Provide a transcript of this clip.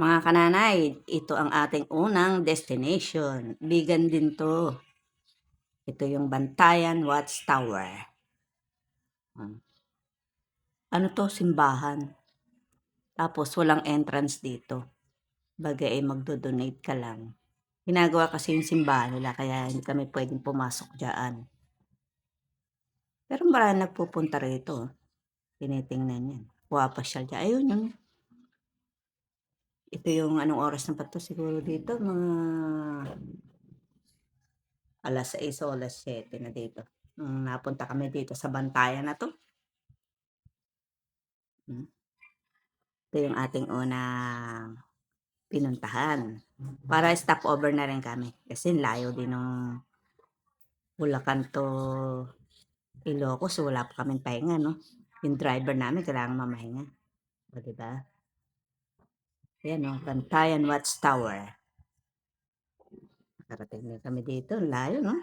Mga kananay, ito ang ating unang destination. Vegan din 'to. Ito yung Bantayan Watchtower. Hmm. Ano 'to, simbahan. Tapos walang entrance dito. Bagay ay magdo-donate ka lang. Ginagawa kasi yung simbahan nila kaya hindi kami puwedeng pumasok diyaan. Pero maraming nagpupunta rito, tinitingnan 'yan. Pumapasyal diyan. Ayun yung ito yung anong oras na ba 'to siguro dito mga 6:00 o 7:00 na dito. Nung napunta kami dito sa Bantayan na 'to. Hmm, ito yung ating unang pinuntahan. Para stopover na rin kami kasi layo din nung Bulacan to Ilocos, so wala pa kaming pahinga 'no. Yung driver namin kailangan mamahinga, oh, 'di ba? Ayan oh, Bantayan Watchtower. Nakarating din kami dito, ang layo 'no.